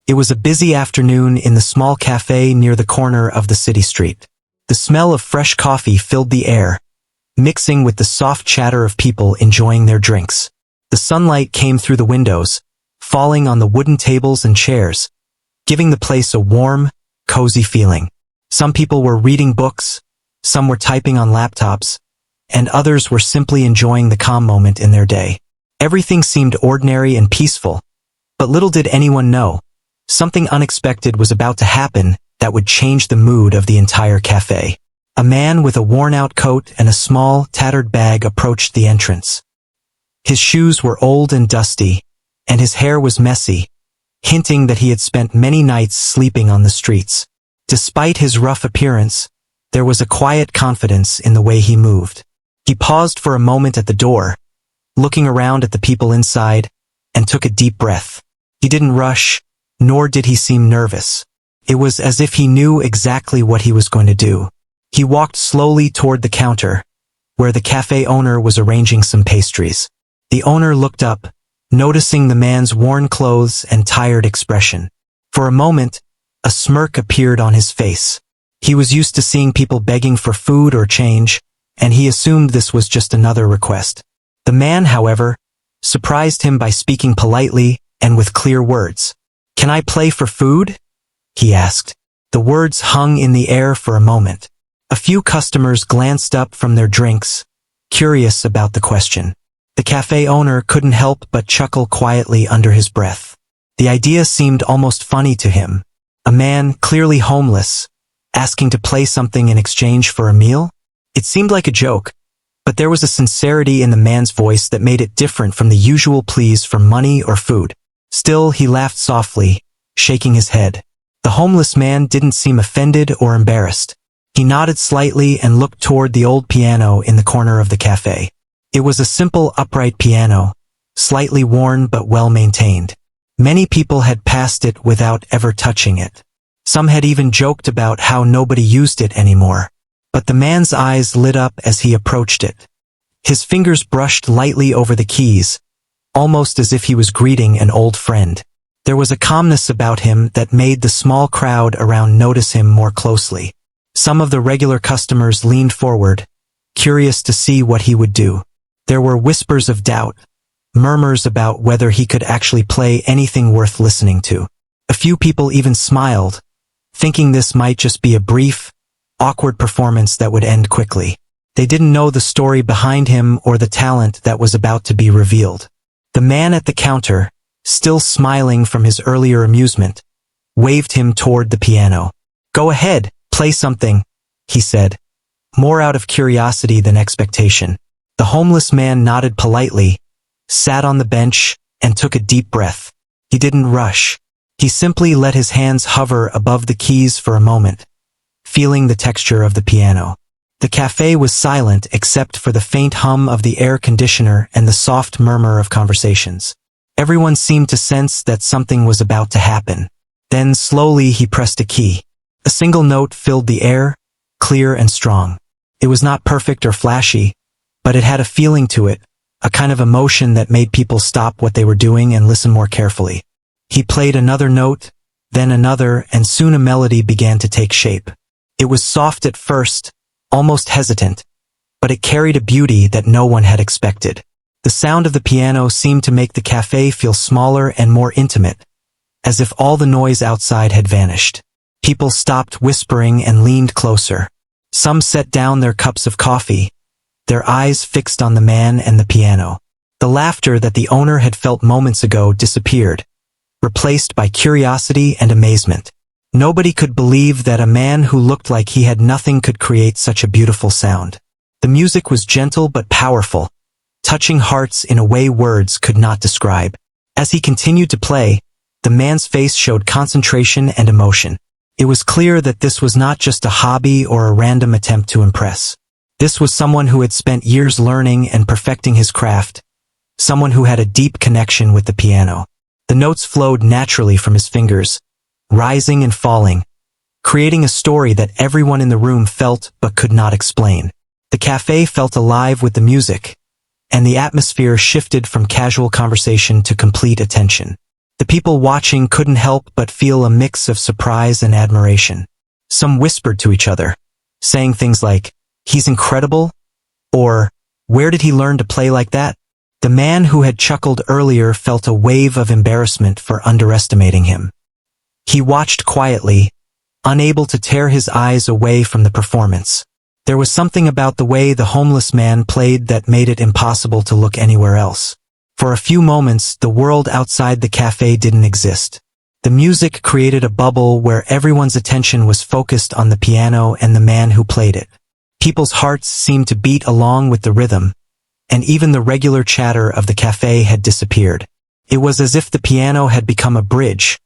It was a busy afternoon in the small café near the corner of the city street. The smell of fresh coffee filled the air, mixing with the soft chatter of people enjoying their drinks. The sunlight came through the windows, falling on the wooden tables and chairs, giving the place a warm, cozy feeling. Some people were reading books, some were typing on laptops, and others were simply enjoying the calm moment in their day. Everything seemed ordinary and peaceful, but little did anyone know, something unexpected was about to happen that would change the mood of the entire cafe. A man with a worn-out coat and a small, tattered bag approached the entrance. His shoes were old and dusty, and his hair was messy, hinting that he had spent many nights sleeping on the streets. Despite his rough appearance, there was a quiet confidence in the way he moved. He paused for a moment at the door, looking around at the people inside, and took a deep breath. He didn't rush, nor did he seem nervous. It was as if he knew exactly what he was going to do. He walked slowly toward the counter, where the cafe owner was arranging some pastries. The owner looked up, noticing the man's worn clothes and tired expression. For a moment, a smirk appeared on his face. He was used to seeing people begging for food or change, and he assumed this was just another request. The man, however, surprised him by speaking politely and with clear words. "Can I play for food?" he asked. The words hung in the air for a moment. A few customers glanced up from their drinks, curious about the question. The cafe owner couldn't help but chuckle quietly under his breath. The idea seemed almost funny to him. A man, clearly homeless, asking to play something in exchange for a meal? It seemed like a joke, but there was a sincerity in the man's voice that made it different from the usual pleas for money or food. Still, he laughed softly, shaking his head. The homeless man didn't seem offended or embarrassed. He nodded slightly and looked toward the old piano in the corner of the cafe. It was a simple upright piano, slightly worn but well-maintained. Many people had passed it without ever touching it. Some had even joked about how nobody used it anymore. But the man's eyes lit up as he approached it. His fingers brushed lightly over the keys, almost as if he was greeting an old friend. There was a calmness about him that made the small crowd around notice him more closely. Some of the regular customers leaned forward, curious to see what he would do. There were whispers of doubt, murmurs about whether he could actually play anything worth listening to. A few people even smiled, thinking this might just be a brief, awkward performance that would end quickly. They didn't know the story behind him or the talent that was about to be revealed. The man at the counter, still smiling from his earlier amusement, waved him toward the piano. "Go ahead, play something," he said, more out of curiosity than expectation. The homeless man nodded politely, sat on the bench, and took a deep breath. He didn't rush. He simply let his hands hover above the keys for a moment, feeling the texture of the piano. The cafe was silent except for the faint hum of the air conditioner and the soft murmur of conversations. Everyone seemed to sense that something was about to happen. Then slowly he pressed a key. A single note filled the air, clear and strong. It was not perfect or flashy, but it had a feeling to it, a kind of emotion that made people stop what they were doing and listen more carefully. He played another note, then another, and soon a melody began to take shape. It was soft at first, almost hesitant, but it carried a beauty that no one had expected. The sound of the piano seemed to make the cafe feel smaller and more intimate, as if all the noise outside had vanished. People stopped whispering and leaned closer. Some set down their cups of coffee, their eyes fixed on the man and the piano. The laughter that the owner had felt moments ago disappeared, replaced by curiosity and amazement. Nobody could believe that a man who looked like he had nothing could create such a beautiful sound. The music was gentle but powerful, touching hearts in a way words could not describe. As he continued to play, the man's face showed concentration and emotion. It was clear that this was not just a hobby or a random attempt to impress. This was someone who had spent years learning and perfecting his craft, someone who had a deep connection with the piano. The notes flowed naturally from his fingers, rising and falling, creating a story that everyone in the room felt but could not explain. The cafe felt alive with the music, and the atmosphere shifted from casual conversation to complete attention. The people watching couldn't help but feel a mix of surprise and admiration. Some whispered to each other, saying things like, "He's incredible," or "Where did he learn to play like that?" The man who had chuckled earlier felt a wave of embarrassment for underestimating him. He watched quietly, unable to tear his eyes away from the performance. There was something about the way the homeless man played that made it impossible to look anywhere else. For a few moments, the world outside the cafe didn't exist. The music created a bubble where everyone's attention was focused on the piano and the man who played it. People's hearts seemed to beat along with the rhythm, and even the regular chatter of the cafe had disappeared. It was as if the piano had become a bridge,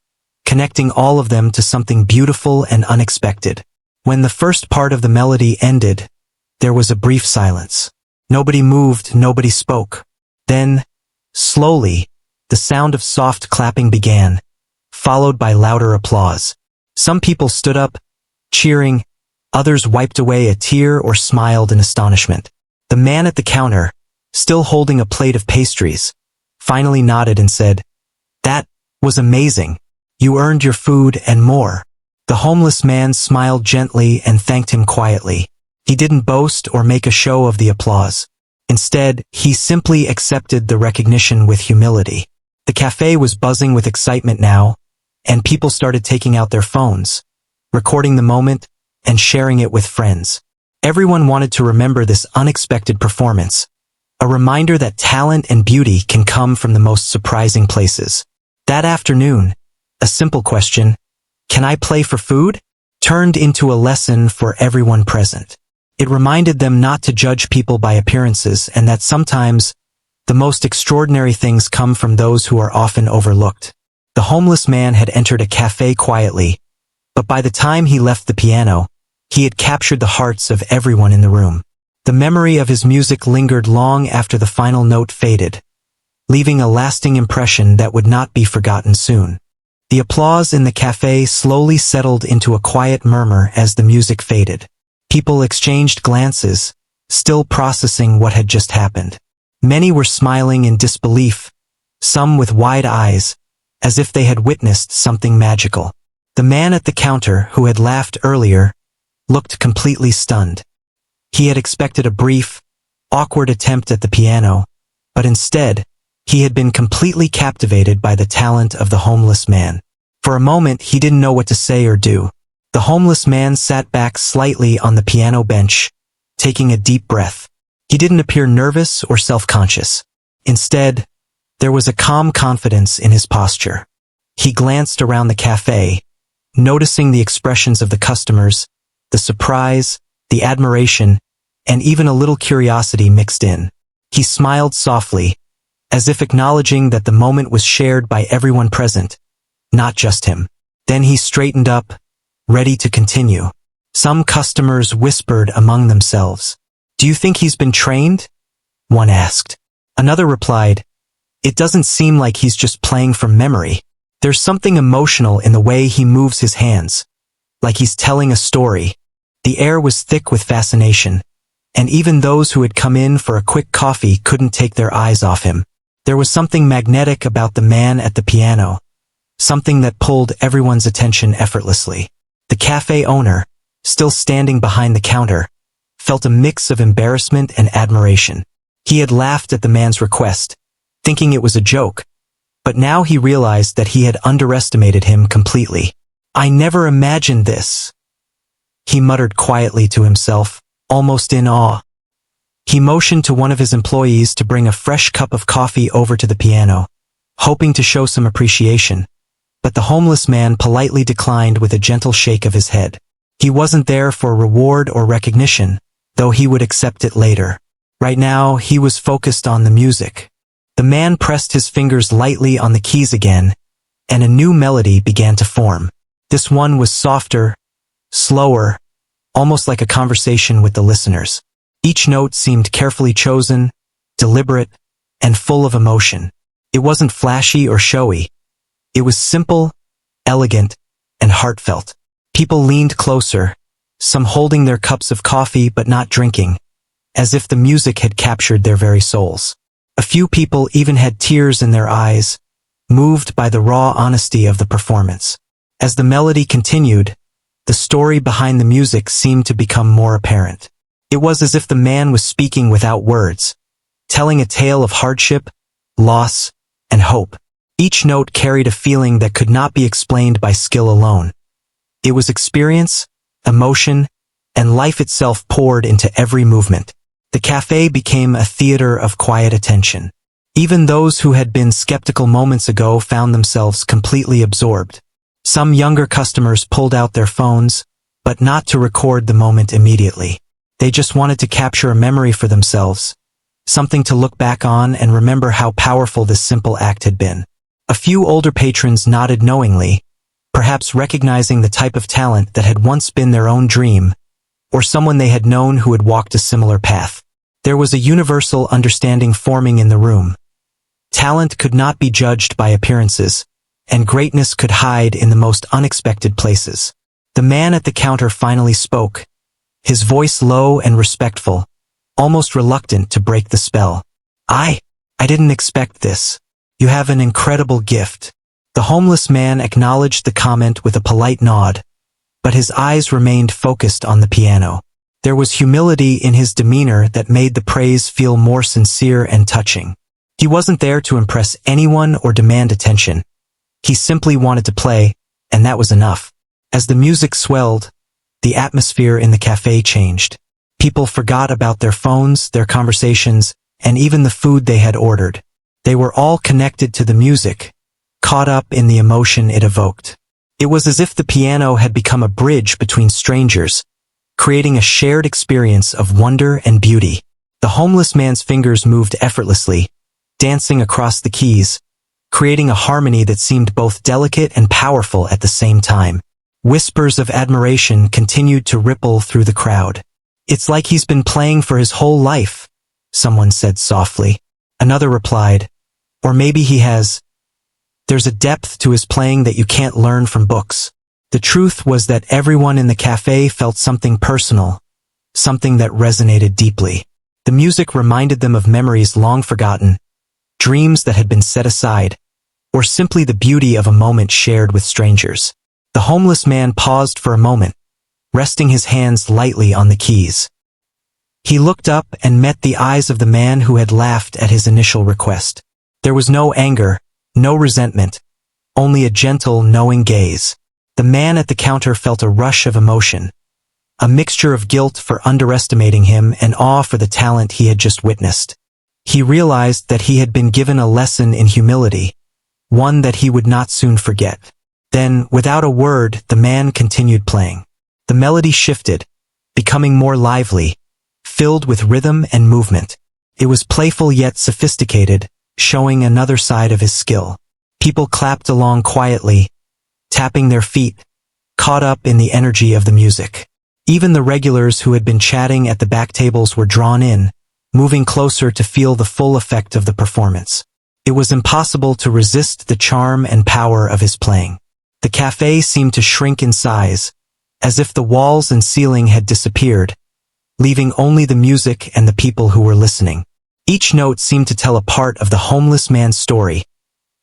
connecting all of them to something beautiful and unexpected. When the first part of the melody ended, there was a brief silence. Nobody moved, nobody spoke. Then, slowly, the sound of soft clapping began, followed by louder applause. Some people stood up, cheering, others wiped away a tear or smiled in astonishment. The man at the counter, still holding a plate of pastries, finally nodded and said, "That was amazing. You earned your food and more." The homeless man smiled gently and thanked him quietly. He didn't boast or make a show of the applause. Instead, he simply accepted the recognition with humility. The cafe was buzzing with excitement now, and people started taking out their phones, recording the moment, and sharing it with friends. Everyone wanted to remember this unexpected performance, a reminder that talent and beauty can come from the most surprising places. That afternoon, a simple question, "Can I play for food?" turned into a lesson for everyone present. It reminded them not to judge people by appearances and that sometimes the most extraordinary things come from those who are often overlooked. The homeless man had entered a cafe quietly, but by the time he left the piano, he had captured the hearts of everyone in the room. The memory of his music lingered long after the final note faded, leaving a lasting impression that would not be forgotten soon. The applause in the cafe slowly settled into a quiet murmur as the music faded. People exchanged glances, still processing what had just happened. Many were smiling in disbelief, some with wide eyes, as if they had witnessed something magical. The man at the counter, who had laughed earlier, looked completely stunned. He had expected a brief, awkward attempt at the piano, but instead, he had been completely captivated by the talent of the homeless man. For a moment, he didn't know what to say or do. The homeless man sat back slightly on the piano bench, taking a deep breath. He didn't appear nervous or self-conscious. Instead, there was a calm confidence in his posture. He glanced around the cafe, noticing the expressions of the customers, the surprise, the admiration, and even a little curiosity mixed in. He smiled softly, as if acknowledging that the moment was shared by everyone present, not just him. Then he straightened up, ready to continue. Some customers whispered among themselves, "Do you think he's been trained?" one asked. Another replied, "It doesn't seem like he's just playing from memory. There's something emotional in the way he moves his hands, like he's telling a story." The air was thick with fascination, and even those who had come in for a quick coffee couldn't take their eyes off him. There was something magnetic about the man at the piano, something that pulled everyone's attention effortlessly. The cafe owner, still standing behind the counter, felt a mix of embarrassment and admiration. He had laughed at the man's request, thinking it was a joke, but now he realized that he had underestimated him completely. "I never imagined this," he muttered quietly to himself, almost in awe. He motioned to one of his employees to bring a fresh cup of coffee over to the piano, hoping to show some appreciation, but the homeless man politely declined with a gentle shake of his head. He wasn't there for reward or recognition, though he would accept it later. Right now, he was focused on the music. The man pressed his fingers lightly on the keys again, and a new melody began to form. This one was softer, slower, almost like a conversation with the listeners. Each note seemed carefully chosen, deliberate, and full of emotion. It wasn't flashy or showy. It was simple, elegant, and heartfelt. People leaned closer, some holding their cups of coffee but not drinking, as if the music had captured their very souls. A few people even had tears in their eyes, moved by the raw honesty of the performance. As the melody continued, the story behind the music seemed to become more apparent. It was as if the man was speaking without words, telling a tale of hardship, loss, and hope. Each note carried a feeling that could not be explained by skill alone. It was experience, emotion, and life itself poured into every movement. The cafe became a theater of quiet attention. Even those who had been skeptical moments ago found themselves completely absorbed. Some younger customers pulled out their phones, but not to record the moment immediately. They just wanted to capture a memory for themselves, something to look back on and remember how powerful this simple act had been. A few older patrons nodded knowingly, perhaps recognizing the type of talent that had once been their own dream, or someone they had known who had walked a similar path. There was a universal understanding forming in the room. Talent could not be judged by appearances, and greatness could hide in the most unexpected places. The man at the counter finally spoke, his voice low and respectful, almost reluctant to break the spell. I didn't expect this. You have an incredible gift." The homeless man acknowledged the comment with a polite nod, but his eyes remained focused on the piano. There was humility in his demeanor that made the praise feel more sincere and touching. He wasn't there to impress anyone or demand attention. He simply wanted to play, and that was enough. As the music swelled, the atmosphere in the cafe changed. People forgot about their phones, their conversations, and even the food they had ordered. They were all connected to the music, caught up in the emotion it evoked. It was as if the piano had become a bridge between strangers, creating a shared experience of wonder and beauty. The homeless man's fingers moved effortlessly, dancing across the keys, creating a harmony that seemed both delicate and powerful at the same time. Whispers of admiration continued to ripple through the crowd. "It's like he's been playing for his whole life," someone said softly. Another replied, "Or maybe he has. There's a depth to his playing that you can't learn from books." The truth was that everyone in the cafe felt something personal, something that resonated deeply. The music reminded them of memories long forgotten, dreams that had been set aside, or simply the beauty of a moment shared with strangers. The homeless man paused for a moment, resting his hands lightly on the keys. He looked up and met the eyes of the man who had laughed at his initial request. There was no anger, no resentment, only a gentle, knowing gaze. The man at the counter felt a rush of emotion, a mixture of guilt for underestimating him and awe for the talent he had just witnessed. He realized that he had been given a lesson in humility, one that he would not soon forget. Then, without a word, the man continued playing. The melody shifted, becoming more lively, filled with rhythm and movement. It was playful yet sophisticated, showing another side of his skill. People clapped along quietly, tapping their feet, caught up in the energy of the music. Even the regulars who had been chatting at the back tables were drawn in, moving closer to feel the full effect of the performance. It was impossible to resist the charm and power of his playing. The cafe seemed to shrink in size, as if the walls and ceiling had disappeared, leaving only the music and the people who were listening. Each note seemed to tell a part of the homeless man's story,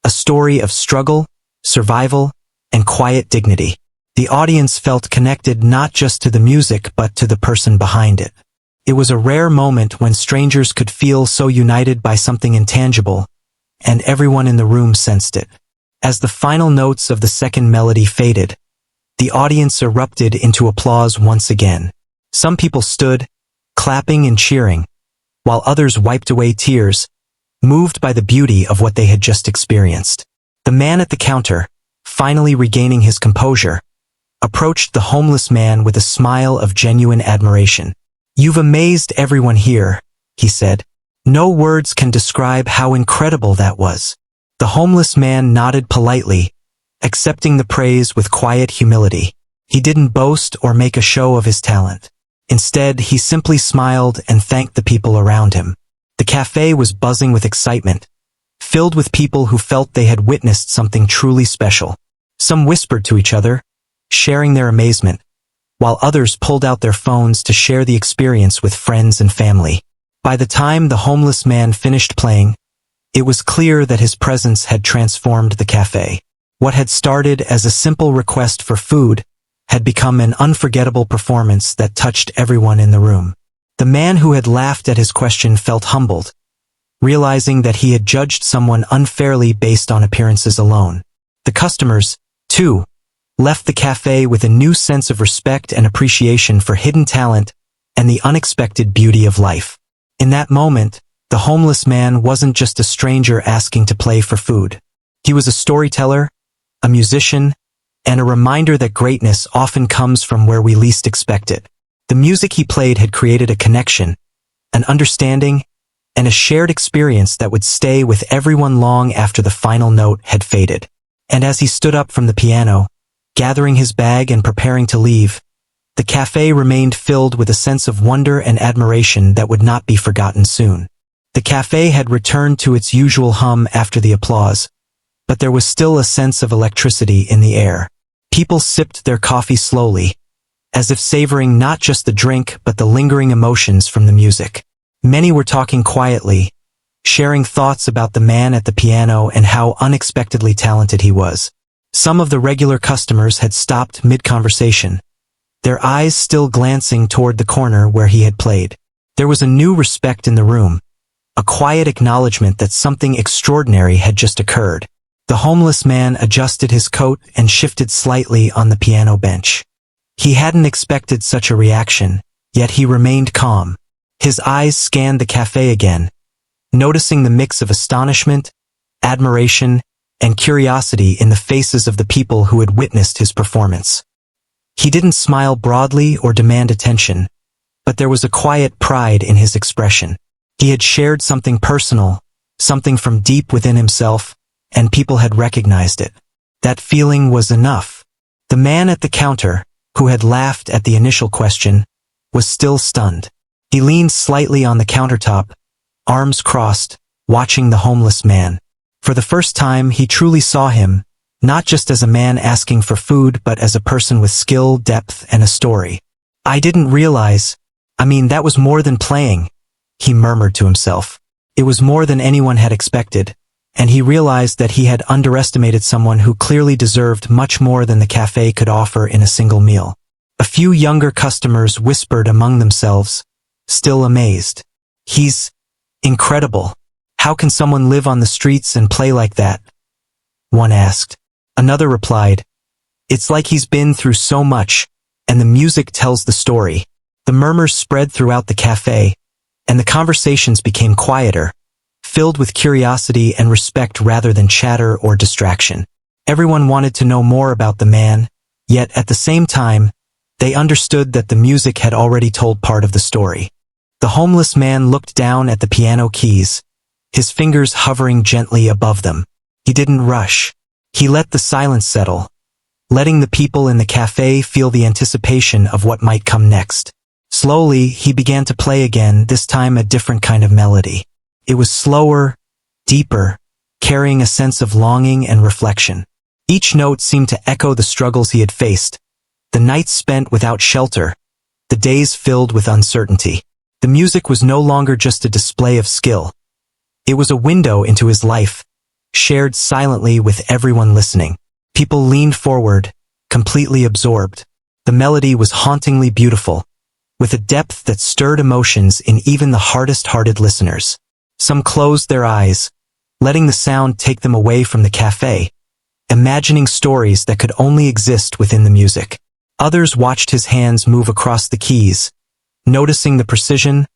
a story of struggle, survival, and quiet dignity. The audience felt connected not just to the music but to the person behind it. It was a rare moment when strangers could feel so united by something intangible, and everyone in the room sensed it. As the final notes of the second melody faded, the audience erupted into applause once again. Some people stood, clapping and cheering, while others wiped away tears, moved by the beauty of what they had just experienced. The man at the counter, finally regaining his composure, approached the homeless man with a smile of genuine admiration. "You've amazed everyone here," he said. "No words can describe how incredible that was." The homeless man nodded politely, accepting the praise with quiet humility. He didn't boast or make a show of his talent. Instead, he simply smiled and thanked the people around him. The cafe was buzzing with excitement, filled with people who felt they had witnessed something truly special. Some whispered to each other, sharing their amazement, while others pulled out their phones to share the experience with friends and family. By the time the homeless man finished playing, It was clear that his presence had transformed the cafe. What had started as a simple request for food had become an unforgettable performance that touched everyone in the room. The man who had laughed at his question felt humbled, realizing that he had judged someone unfairly based on appearances alone. The customers, too, left the cafe with a new sense of respect and appreciation for hidden talent and the unexpected beauty of life. In that moment, the homeless man wasn't just a stranger asking to play for food. He was a storyteller, a musician, and a reminder that greatness often comes from where we least expect it. The music he played had created a connection, an understanding, and a shared experience that would stay with everyone long after the final note had faded. And as he stood up from the piano, gathering his bag and preparing to leave, the cafe remained filled with a sense of wonder and admiration that would not be forgotten soon. The cafe had returned to its usual hum after the applause, but there was still a sense of electricity in the air. People sipped their coffee slowly, as if savoring not just the drink but the lingering emotions from the music. Many were talking quietly, sharing thoughts about the man at the piano and how unexpectedly talented he was. Some of the regular customers had stopped mid-conversation, their eyes still glancing toward the corner where he had played. There was a new respect in the room, a quiet acknowledgement that something extraordinary had just occurred. The homeless man adjusted his coat and shifted slightly on the piano bench. He hadn't expected such a reaction, yet he remained calm. His eyes scanned the cafe again, noticing the mix of astonishment, admiration, and curiosity in the faces of the people who had witnessed his performance. He didn't smile broadly or demand attention, but there was a quiet pride in his expression. He had shared something personal, something from deep within himself, and people had recognized it. That feeling was enough. The man at the counter, who had laughed at the initial question, was still stunned. He leaned slightly on the countertop, arms crossed, watching the homeless man. For the first time, he truly saw him, not just as a man asking for food but as a person with skill, depth, and a story. "I didn't realize, that was more than playing," he murmured to himself. It was more than anyone had expected, and he realized that he had underestimated someone who clearly deserved much more than the cafe could offer in a single meal. A few younger customers whispered among themselves, still amazed. "He's incredible. How can someone live on the streets and play like that?" one asked. Another replied, "It's like he's been through so much, and the music tells the story." The murmurs spread throughout the cafe, and the conversations became quieter, filled with curiosity and respect rather than chatter or distraction. Everyone wanted to know more about the man, yet at the same time, they understood that the music had already told part of the story. The homeless man looked down at the piano keys, his fingers hovering gently above them. He didn't rush. He let the silence settle, letting the people in the cafe feel the anticipation of what might come next. Slowly, he began to play again, this time a different kind of melody. It was slower, deeper, carrying a sense of longing and reflection. Each note seemed to echo the struggles he had faced, the nights spent without shelter, the days filled with uncertainty. The music was no longer just a display of skill. It was a window into his life, shared silently with everyone listening. People leaned forward, completely absorbed. The melody was hauntingly beautiful, with a depth that stirred emotions in even the hardest-hearted listeners. Some closed their eyes, letting the sound take them away from the cafe, imagining stories that could only exist within the music. Others watched his hands move across the keys, noticing the precision,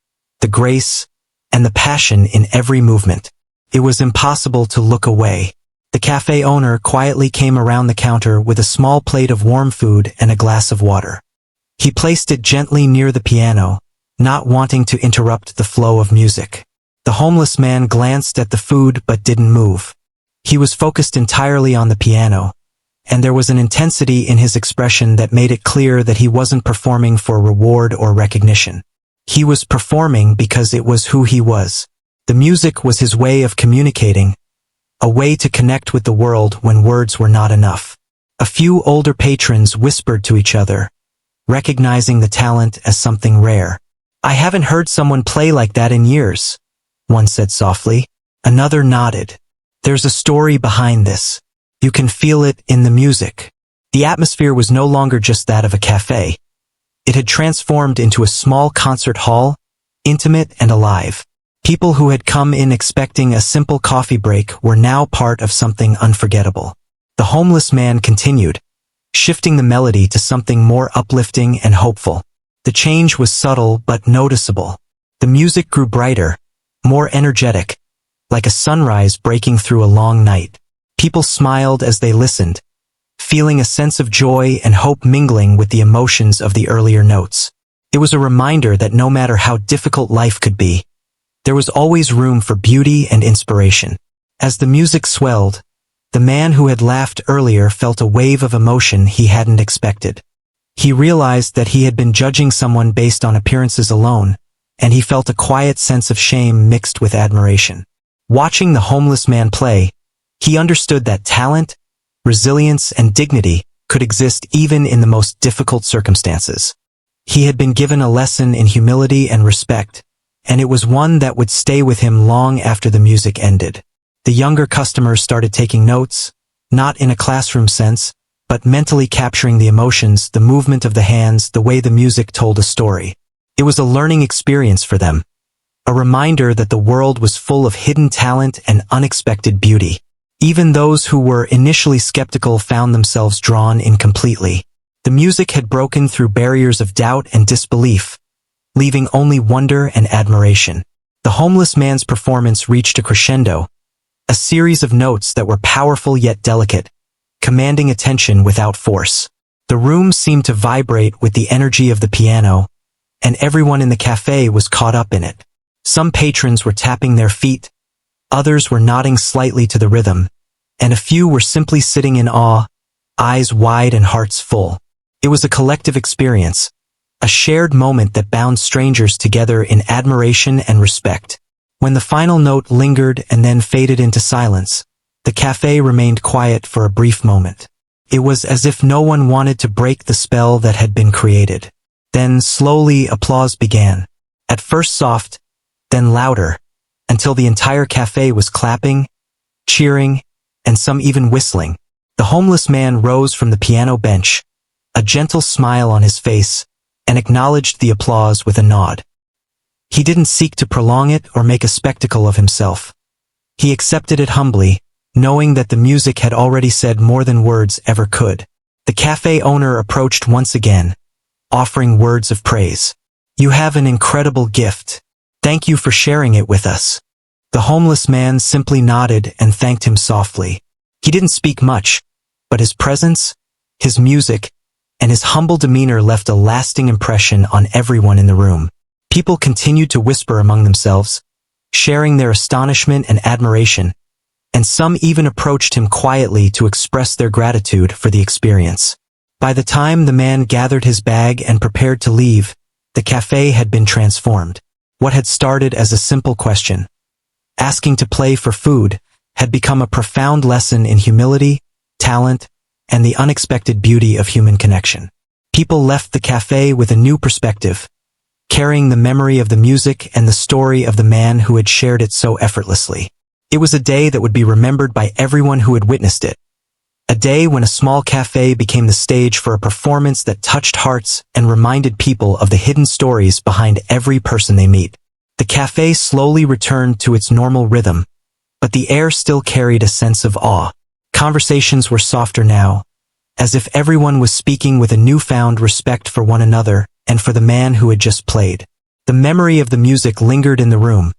the grace, and the passion in every movement. It was impossible to look away. The cafe owner quietly came around the counter with a small plate of warm food and a glass of water. He placed it gently near the piano, not wanting to interrupt the flow of music. The homeless man glanced at the food but didn't move. He was focused entirely on the piano, and there was an intensity in his expression that made it clear that he wasn't performing for reward or recognition. He was performing because it was who he was. The music was his way of communicating, a way to connect with the world when words were not enough. A few older patrons whispered to each other, recognizing the talent as something rare. "I haven't heard someone play like that in years," one said softly. Another nodded. There's a story behind this. You can feel it in the music. The atmosphere was no longer just that of a cafe. It had transformed into a small concert hall, intimate and alive. People who had come in expecting a simple coffee break were now part of something unforgettable. The homeless man continued, shifting the melody to something more uplifting and hopeful. The change was subtle but noticeable. The music grew brighter, more energetic, like a sunrise breaking through a long night. People smiled as they listened, feeling a sense of joy and hope mingling with the emotions of the earlier notes. It was a reminder that no matter how difficult life could be, there was always room for beauty and inspiration. As the music swelled, the man who had laughed earlier felt a wave of emotion he hadn't expected. He realized that he had been judging someone based on appearances alone, and he felt a quiet sense of shame mixed with admiration. Watching the homeless man play, he understood that talent, resilience, and dignity could exist even in the most difficult circumstances. He had been given a lesson in humility and respect, and it was one that would stay with him long after the music ended. The younger customers started taking notes, not in a classroom sense, but mentally capturing the emotions, the movement of the hands, the way the music told a story. It was a learning experience for them, a reminder that the world was full of hidden talent and unexpected beauty. Even those who were initially skeptical found themselves drawn in completely. The music had broken through barriers of doubt and disbelief, leaving only wonder and admiration. The homeless man's performance reached a crescendo, a series of notes that were powerful yet delicate, commanding attention without force. The room seemed to vibrate with the energy of the piano, and everyone in the cafe was caught up in it. Some patrons were tapping their feet, others were nodding slightly to the rhythm, and a few were simply sitting in awe, eyes wide and hearts full. It was a collective experience, a shared moment that bound strangers together in admiration and respect. When the final note lingered and then faded into silence, the cafe remained quiet for a brief moment. It was as if no one wanted to break the spell that had been created. Then slowly applause began, at first soft, then louder, until the entire cafe was clapping, cheering, and some even whistling. The homeless man rose from the piano bench, a gentle smile on his face, and acknowledged the applause with a nod. He didn't seek to prolong it or make a spectacle of himself. He accepted it humbly, knowing that the music had already said more than words ever could. The cafe owner approached once again, offering words of praise. "You have an incredible gift. Thank you for sharing it with us." The homeless man simply nodded and thanked him softly. He didn't speak much, but his presence, his music, and his humble demeanor left a lasting impression on everyone in the room. People continued to whisper among themselves, sharing their astonishment and admiration, and some even approached him quietly to express their gratitude for the experience. By the time the man gathered his bag and prepared to leave, the cafe had been transformed. What had started as a simple question, asking to play for food, had become a profound lesson in humility, talent, and the unexpected beauty of human connection. People left the cafe with a new perspective, carrying the memory of the music and the story of the man who had shared it so effortlessly. It was a day that would be remembered by everyone who had witnessed it. A day when a small cafe became the stage for a performance that touched hearts and reminded people of the hidden stories behind every person they meet. The cafe slowly returned to its normal rhythm, but the air still carried a sense of awe. Conversations were softer now, as if everyone was speaking with a newfound respect for one another and for the man who had just played. The memory of the music lingered in the room,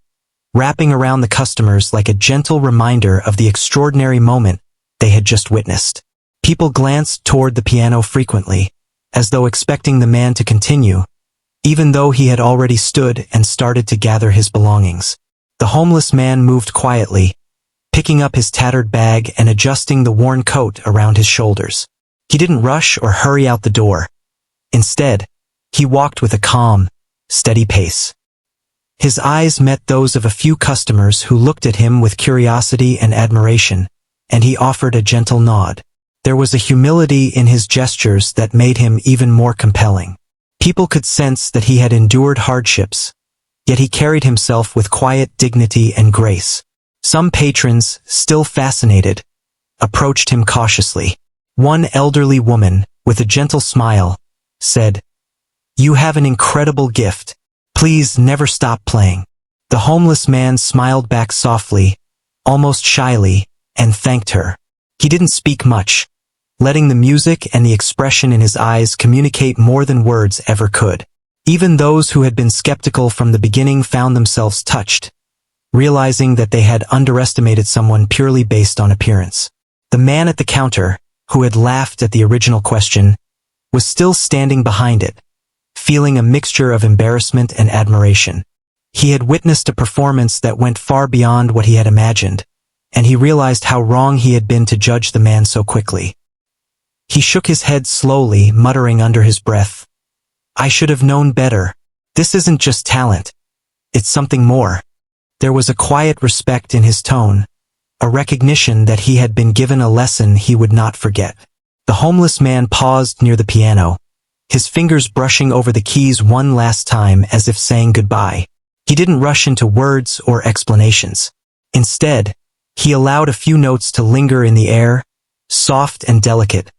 wrapping around the customers like a gentle reminder of the extraordinary moment they had just witnessed. People glanced toward the piano frequently, as though expecting the man to continue, even though he had already stood and started to gather his belongings. The homeless man moved quietly, picking up his tattered bag and adjusting the worn coat around his shoulders. He didn't rush or hurry out the door. Instead, he walked with a calm, steady pace. His eyes met those of a few customers who looked at him with curiosity and admiration, and he offered a gentle nod. There was a humility in his gestures that made him even more compelling. People could sense that he had endured hardships, yet he carried himself with quiet dignity and grace. Some patrons, still fascinated, approached him cautiously. One elderly woman, with a gentle smile, said, "You have an incredible gift. Please never stop playing." The homeless man smiled back softly, almost shyly, and thanked her. He didn't speak much, letting the music and the expression in his eyes communicate more than words ever could. Even those who had been skeptical from the beginning found themselves touched, realizing that they had underestimated someone purely based on appearance. The man at the counter, who had laughed at the original question, was still standing behind it, feeling a mixture of embarrassment and admiration. He had witnessed a performance that went far beyond what he had imagined, and he realized how wrong he had been to judge the man so quickly. He shook his head slowly, muttering under his breath, "I should have known better. This isn't just talent. It's something more." There was a quiet respect in his tone, a recognition that he had been given a lesson he would not forget. The homeless man paused near the piano, his fingers brushing over the keys one last time as if saying goodbye. He didn't rush into words or explanations. Instead, he allowed a few notes to linger in the air, soft and delicate,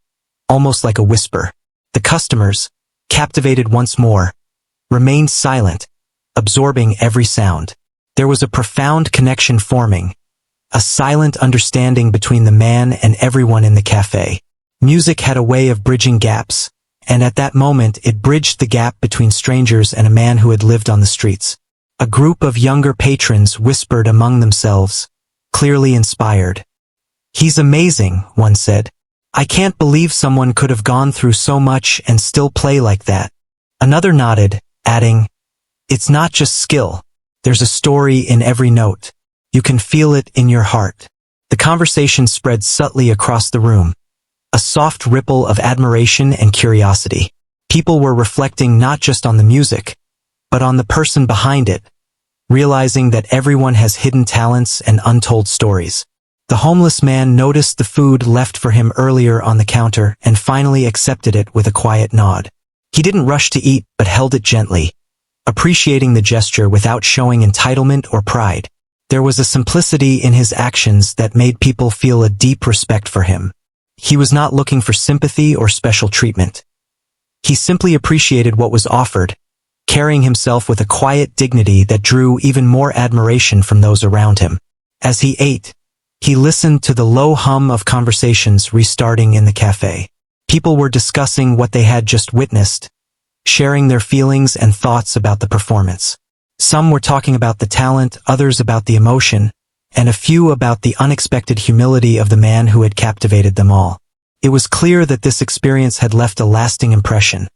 almost like a whisper. The customers, captivated once more, remained silent, absorbing every sound. There was a profound connection forming, a silent understanding between the man and everyone in the cafe. Music had a way of bridging gaps, and at that moment it bridged the gap between strangers and a man who had lived on the streets. A group of younger patrons whispered among themselves, clearly inspired. "He's amazing," one said. "I can't believe someone could have gone through so much and still play like that." Another nodded, adding, "It's not just skill. There's a story in every note. You can feel it in your heart." The conversation spread subtly across the room, a soft ripple of admiration and curiosity. People were reflecting not just on the music, but on the person behind it, realizing that everyone has hidden talents and untold stories. The homeless man noticed the food left for him earlier on the counter and finally accepted it with a quiet nod. He didn't rush to eat but held it gently, appreciating the gesture without showing entitlement or pride. There was a simplicity in his actions that made people feel a deep respect for him. He was not looking for sympathy or special treatment. He simply appreciated what was offered, carrying himself with a quiet dignity that drew even more admiration from those around him. As he ate, he listened to the low hum of conversations restarting in the cafe. People were discussing what they had just witnessed, sharing their feelings and thoughts about the performance. Some were talking about the talent, others about the emotion, and a few about the unexpected humility of the man who had captivated them all. It was clear that this experience had left a lasting impression,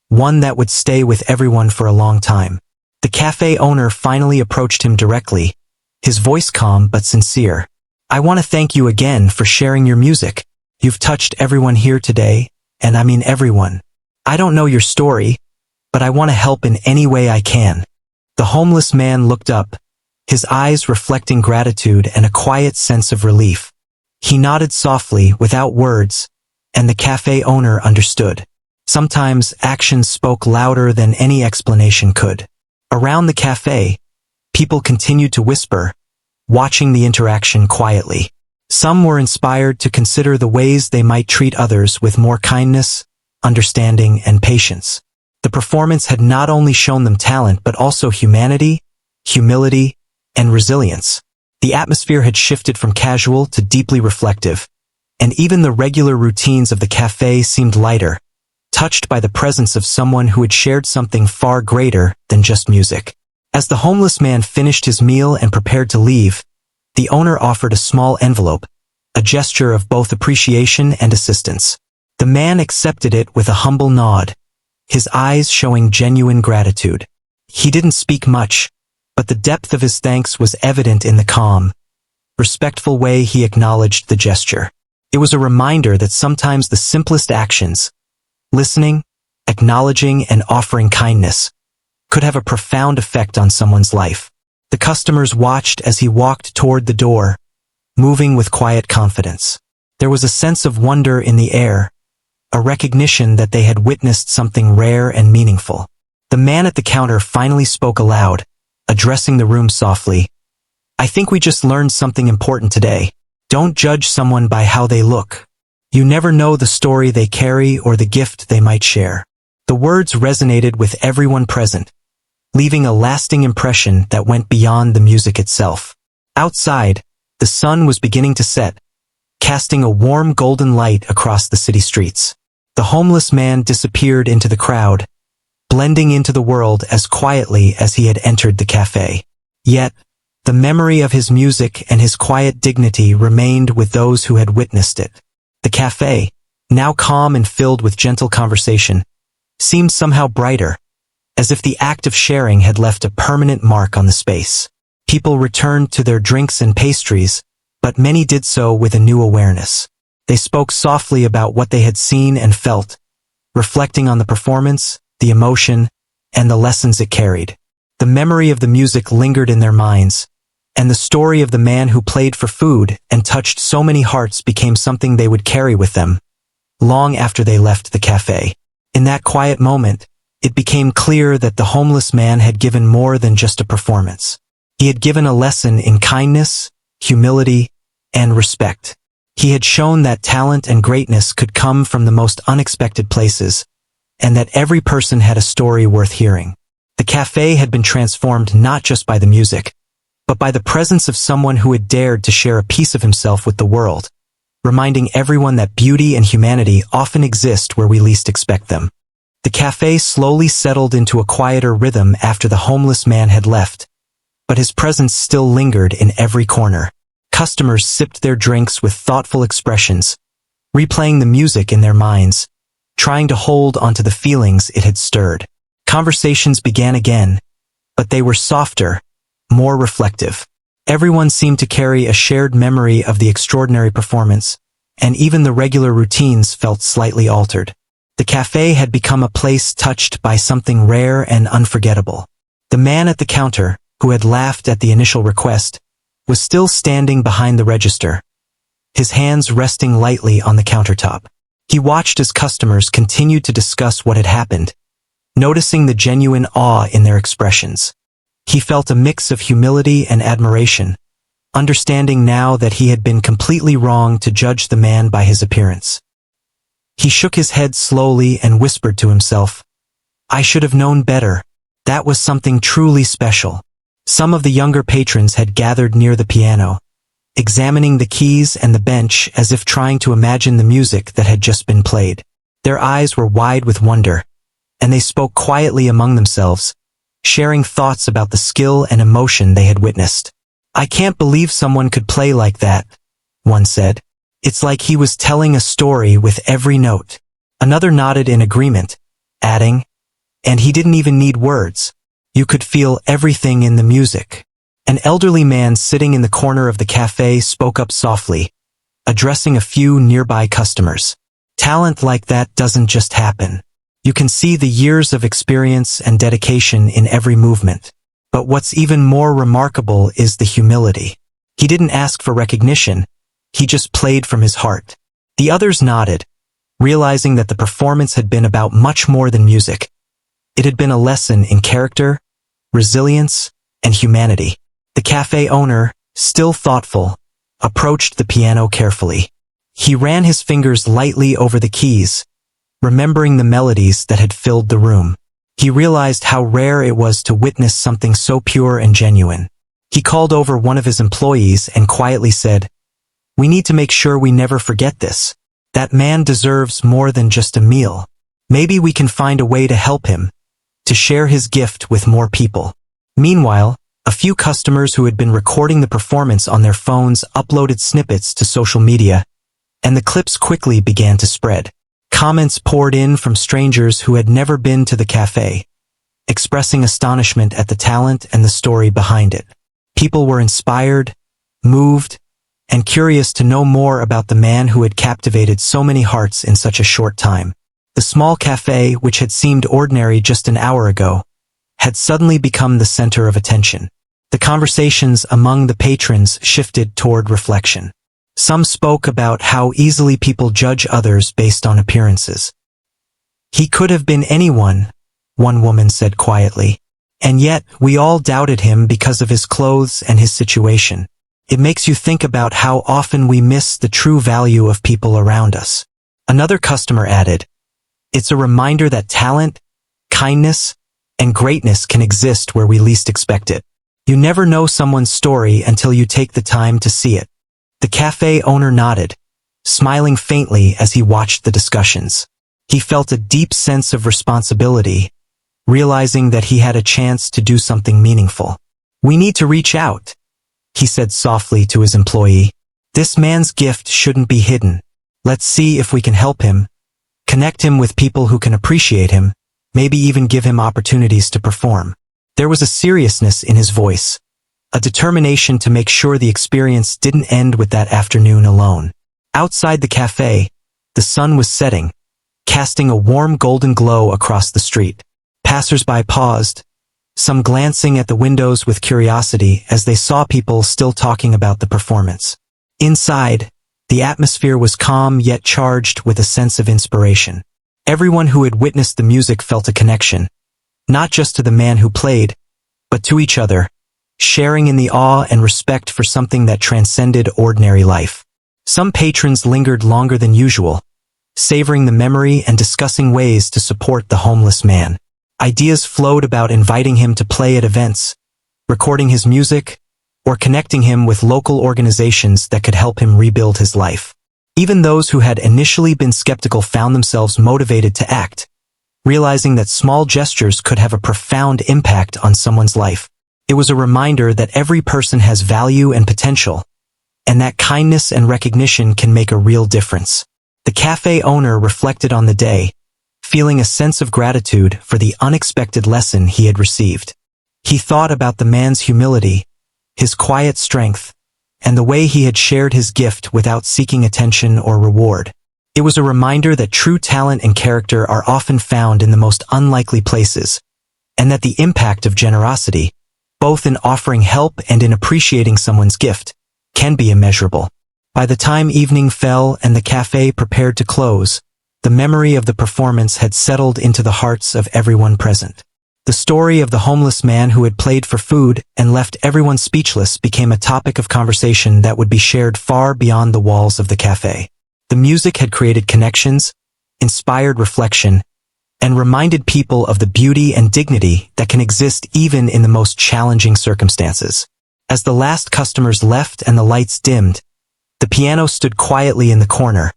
one that would stay with everyone for a long time. The cafe owner finally approached him directly, his voice calm but sincere. "I want to thank you again for sharing your music. You've touched everyone here today, and I mean everyone. I don't know your story, but I want to help in any way I can." The homeless man looked up, his eyes reflecting gratitude and a quiet sense of relief. He nodded softly, without words, and the cafe owner understood. Sometimes actions spoke louder than any explanation could. Around the cafe, people continued to whisper, watching the interaction quietly. Some were inspired to consider the ways they might treat others with more kindness, understanding, and patience. The performance had not only shown them talent but also humanity, humility, and resilience. The atmosphere had shifted from casual to deeply reflective, and even the regular routines of the cafe seemed lighter, touched by the presence of someone who had shared something far greater than just music. As the homeless man finished his meal and prepared to leave, the owner offered a small envelope, a gesture of both appreciation and assistance. The man accepted it with a humble nod, his eyes showing genuine gratitude. He didn't speak much, but the depth of his thanks was evident in the calm, respectful way he acknowledged the gesture. It was a reminder that sometimes the simplest actions, listening, acknowledging, and offering kindness, could have a profound effect on someone's life. The customers watched as he walked toward the door, moving with quiet confidence. There was a sense of wonder in the air, a recognition that they had witnessed something rare and meaningful. The man at the counter finally spoke aloud, addressing the room softly. I think we just learned something important today. Don't judge someone by how they look. You never know the story they carry or the gift they might share. The words resonated with everyone present, leaving a lasting impression that went beyond the music itself. Outside, the sun was beginning to set, casting a warm golden light across the city streets. The homeless man disappeared into the crowd, blending into the world as quietly as he had entered the cafe. Yet, the memory of his music and his quiet dignity remained with those who had witnessed it. The cafe, now calm and filled with gentle conversation, seemed somehow brighter, as if the act of sharing had left a permanent mark on the space. People returned to their drinks and pastries, but many did so with a new awareness. They spoke softly about what they had seen and felt, reflecting on the performance, the emotion, and the lessons it carried. The memory of the music lingered in their minds, and the story of the man who played for food and touched so many hearts became something they would carry with them, long after they left the cafe. In that quiet moment, it became clear that the homeless man had given more than just a performance. He had given a lesson in kindness, humility, and respect. He had shown that talent and greatness could come from the most unexpected places, and that every person had a story worth hearing. The cafe had been transformed not just by the music, but by the presence of someone who had dared to share a piece of himself with the world, reminding everyone that beauty and humanity often exist where we least expect them. The cafe slowly settled into a quieter rhythm after the homeless man had left, but his presence still lingered in every corner. Customers sipped their drinks with thoughtful expressions, replaying the music in their minds, trying to hold onto the feelings it had stirred. Conversations began again, but they were softer, more reflective. Everyone seemed to carry a shared memory of the extraordinary performance, and even the regular routines felt slightly altered. The cafe had become a place touched by something rare and unforgettable. The man at the counter, who had laughed at the initial request, was still standing behind the register, his hands resting lightly on the countertop. He watched as customers continued to discuss what had happened, noticing the genuine awe in their expressions. He felt a mix of humility and admiration, understanding now that he had been completely wrong to judge the man by his appearance. He shook his head slowly and whispered to himself, "I should have known better. That was something truly special." Some of the younger patrons had gathered near the piano, examining the keys and the bench as if trying to imagine the music that had just been played. Their eyes were wide with wonder, and they spoke quietly among themselves, sharing thoughts about the skill and emotion they had witnessed. "I can't believe someone could play like that," one said. "It's like he was telling a story with every note." Another nodded in agreement, adding, "And he didn't even need words. You could feel everything in the music." An elderly man sitting in the corner of the cafe spoke up softly, addressing a few nearby customers. "Talent like that doesn't just happen. You can see the years of experience and dedication in every movement. But what's even more remarkable is the humility. He didn't ask for recognition, he just played from his heart." The others nodded, realizing that the performance had been about much more than music. It had been a lesson in character, resilience, and humanity. The cafe owner, still thoughtful, approached the piano carefully. He ran his fingers lightly over the keys, remembering the melodies that had filled the room. He realized how rare it was to witness something so pure and genuine. He called over one of his employees and quietly said, "We need to make sure we never forget this. That man deserves more than just a meal. Maybe we can find a way to help him, to share his gift with more people." Meanwhile, a few customers who had been recording the performance on their phones uploaded snippets to social media, and the clips quickly began to spread. Comments poured in from strangers who had never been to the cafe, expressing astonishment at the talent and the story behind it. People were inspired, moved, and curious to know more about the man who had captivated so many hearts in such a short time. The small cafe, which had seemed ordinary just an hour ago, had suddenly become the center of attention. The conversations among the patrons shifted toward reflection. Some spoke about how easily people judge others based on appearances. "He could have been anyone," one woman said quietly. And yet, we all doubted him because of his clothes and his situation. It makes you think about how often we miss the true value of people around us. Another customer added, "It's a reminder that talent, kindness, and greatness can exist where we least expect it. You never know someone's story until you take the time to see it." The cafe owner nodded, smiling faintly as he watched the discussions. He felt a deep sense of responsibility, realizing that he had a chance to do something meaningful. "We need to reach out," he said softly to his employee. "This man's gift shouldn't be hidden. Let's see if we can help him, connect him with people who can appreciate him, maybe even give him opportunities to perform." There was a seriousness in his voice, a determination to make sure the experience didn't end with that afternoon alone. Outside the cafe, the sun was setting, casting a warm golden glow across the street. Passers-by paused, some glancing at the windows with curiosity as they saw people still talking about the performance. Inside, the atmosphere was calm yet charged with a sense of inspiration. Everyone who had witnessed the music felt a connection, not just to the man who played, but to each other, sharing in the awe and respect for something that transcended ordinary life. Some patrons lingered longer than usual, savoring the memory and discussing ways to support the homeless man. Ideas flowed about inviting him to play at events, recording his music, or connecting him with local organizations that could help him rebuild his life. Even those who had initially been skeptical found themselves motivated to act, realizing that small gestures could have a profound impact on someone's life. It was a reminder that every person has value and potential, and that kindness and recognition can make a real difference. The cafe owner reflected on the day, feeling a sense of gratitude for the unexpected lesson he had received. He thought about the man's humility, his quiet strength, and the way he had shared his gift without seeking attention or reward. It was a reminder that true talent and character are often found in the most unlikely places, and that the impact of generosity, both in offering help and in appreciating someone's gift, can be immeasurable. By the time evening fell and the cafe prepared to close, the memory of the performance had settled into the hearts of everyone present. The story of the homeless man who had played for food and left everyone speechless became a topic of conversation that would be shared far beyond the walls of the cafe. The music had created connections, inspired reflection, and reminded people of the beauty and dignity that can exist even in the most challenging circumstances. As the last customers left and the lights dimmed, the piano stood quietly in the corner,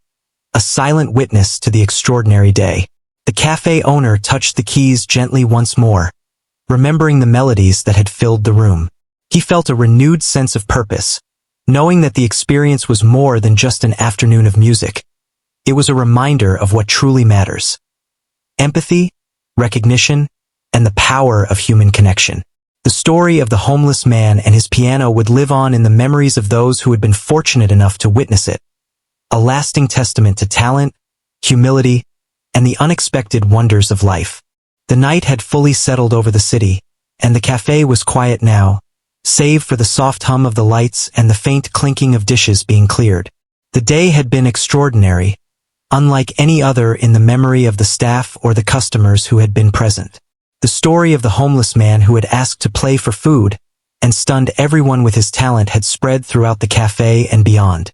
a silent witness to the extraordinary day. The cafe owner touched the keys gently once more, remembering the melodies that had filled the room. He felt a renewed sense of purpose, knowing that the experience was more than just an afternoon of music. It was a reminder of what truly matters: empathy, recognition, and the power of human connection. The story of the homeless man and his piano would live on in the memories of those who had been fortunate enough to witness it, a lasting testament to talent, humility, and the unexpected wonders of life. The night had fully settled over the city, and the cafe was quiet now, save for the soft hum of the lights and the faint clinking of dishes being cleared. The day had been extraordinary, unlike any other in the memory of the staff or the customers who had been present. The story of the homeless man who had asked to play for food and stunned everyone with his talent had spread throughout the cafe and beyond.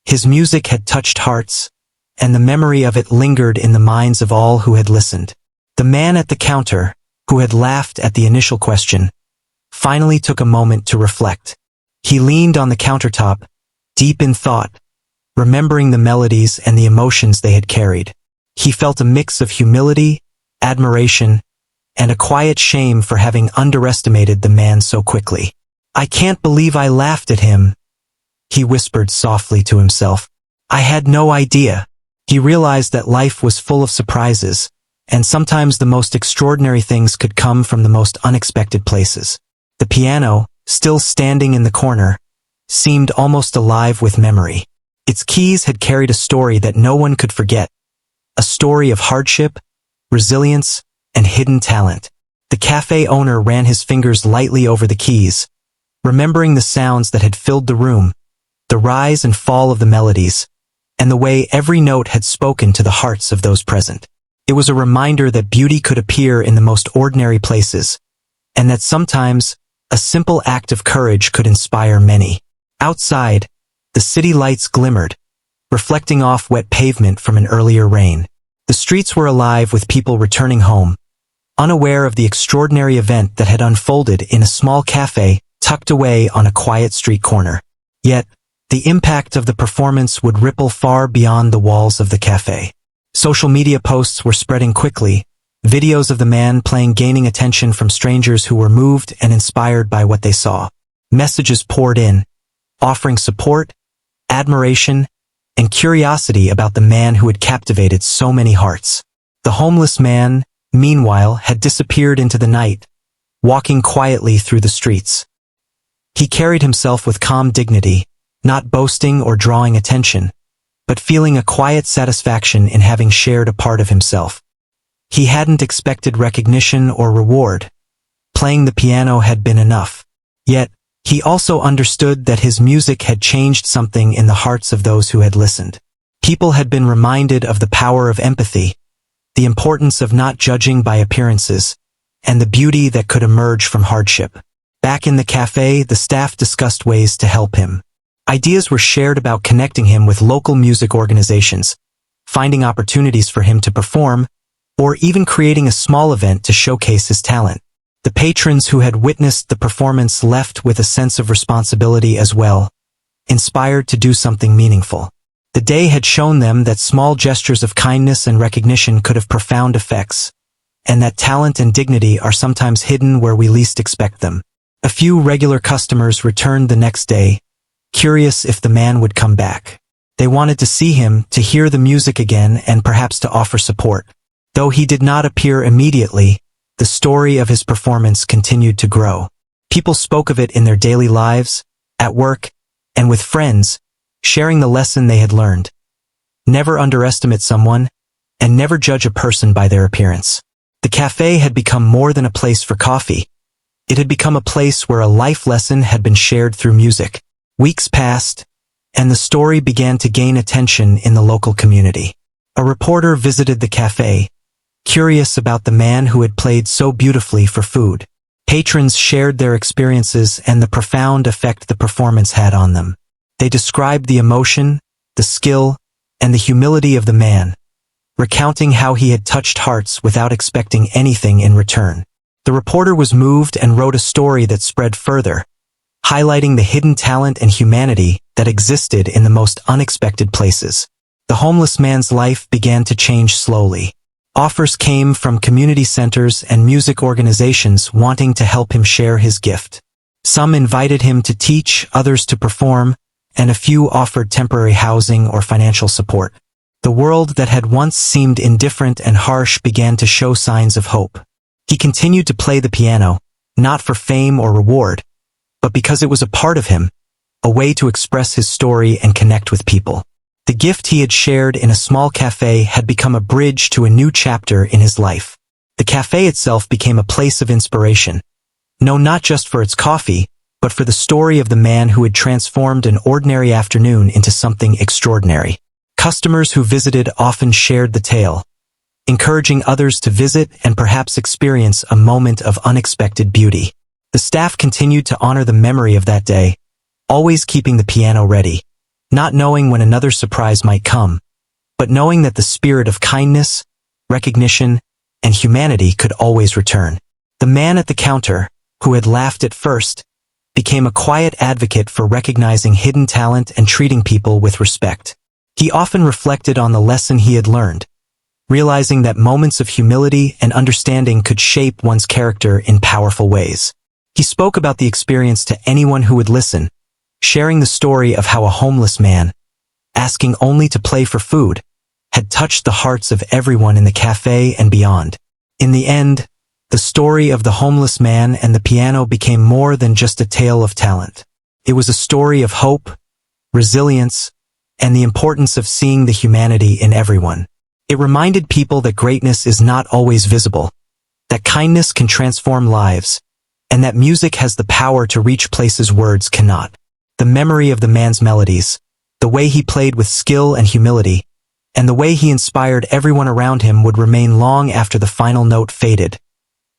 His music had touched hearts, and the memory of it lingered in the minds of all who had listened. The man at the counter, who had laughed at the initial question, finally took a moment to reflect. He leaned on the countertop, deep in thought, remembering the melodies and the emotions they had carried. He felt a mix of humility, admiration, and a quiet shame for having underestimated the man so quickly. "I can't believe I laughed at him," he whispered softly to himself. "I had no idea." He realized that life was full of surprises, and sometimes the most extraordinary things could come from the most unexpected places. The piano, still standing in the corner, seemed almost alive with memory. Its keys had carried a story that no one could forget, a story of hardship, resilience, and hidden talent. The cafe owner ran his fingers lightly over the keys, remembering the sounds that had filled the room, the rise and fall of the melodies, and the way every note had spoken to the hearts of those present. It was a reminder that beauty could appear in the most ordinary places, and that sometimes a simple act of courage could inspire many. Outside, the city lights glimmered, reflecting off wet pavement from an earlier rain. The streets were alive with people returning home, unaware of the extraordinary event that had unfolded in a small cafe tucked away on a quiet street corner. Yet, the impact of the performance would ripple far beyond the walls of the cafe. Social media posts were spreading quickly, videos of the man playing gaining attention from strangers who were moved and inspired by what they saw. Messages poured in, offering support, admiration, and curiosity about the man who had captivated so many hearts. The homeless man, meanwhile, had disappeared into the night, walking quietly through the streets. He carried himself with calm dignity, not boasting or drawing attention, but feeling a quiet satisfaction in having shared a part of himself. He hadn't expected recognition or reward. Playing the piano had been enough. Yet, he also understood that his music had changed something in the hearts of those who had listened. People had been reminded of the power of empathy, the importance of not judging by appearances, and the beauty that could emerge from hardship. Back in the cafe, the staff discussed ways to help him. Ideas were shared about connecting him with local music organizations, finding opportunities for him to perform, or even creating a small event to showcase his talent. The patrons who had witnessed the performance left with a sense of responsibility as well, inspired to do something meaningful. The day had shown them that small gestures of kindness and recognition could have profound effects, and that talent and dignity are sometimes hidden where we least expect them. A few regular customers returned the next day, curious if the man would come back. They wanted to see him, to hear the music again, and perhaps to offer support. Though he did not appear immediately, the story of his performance continued to grow. People spoke of it in their daily lives, at work, and with friends, sharing the lesson they had learned. Never underestimate someone, and never judge a person by their appearance. The cafe had become more than a place for coffee. It had become a place where a life lesson had been shared through music. Weeks passed, and the story began to gain attention in the local community. A reporter visited the cafe, curious about the man who had played so beautifully for food. Patrons shared their experiences and the profound effect the performance had on them. They described the emotion, the skill, and the humility of the man, recounting how he had touched hearts without expecting anything in return. The reporter was moved and wrote a story that spread further, highlighting the hidden talent and humanity that existed in the most unexpected places. The homeless man's life began to change slowly. Offers came from community centers and music organizations wanting to help him share his gift. Some invited him to teach, others to perform, and a few offered temporary housing or financial support. The world that had once seemed indifferent and harsh began to show signs of hope. He continued to play the piano, not for fame or reward, but because it was a part of him, a way to express his story and connect with people. The gift he had shared in a small cafe had become a bridge to a new chapter in his life. The cafe itself became a place of inspiration, not just for its coffee, but for the story of the man who had transformed an ordinary afternoon into something extraordinary. Customers who visited often shared the tale, encouraging others to visit and perhaps experience a moment of unexpected beauty. The staff continued to honor the memory of that day, always keeping the piano ready, not knowing when another surprise might come, but knowing that the spirit of kindness, recognition, and humanity could always return. The man at the counter, who had laughed at first, became a quiet advocate for recognizing hidden talent and treating people with respect. He often reflected on the lesson he had learned, realizing that moments of humility and understanding could shape one's character in powerful ways. He spoke about the experience to anyone who would listen, sharing the story of how a homeless man, asking only to play for food, had touched the hearts of everyone in the cafe and beyond. In the end, the story of the homeless man and the piano became more than just a tale of talent. It was a story of hope, resilience, and the importance of seeing the humanity in everyone. It reminded people that greatness is not always visible, that kindness can transform lives, and that music has the power to reach places words cannot. The memory of the man's melodies, the way he played with skill and humility, and the way he inspired everyone around him would remain long after the final note faded,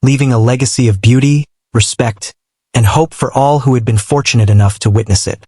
leaving a legacy of beauty, respect, and hope for all who had been fortunate enough to witness it.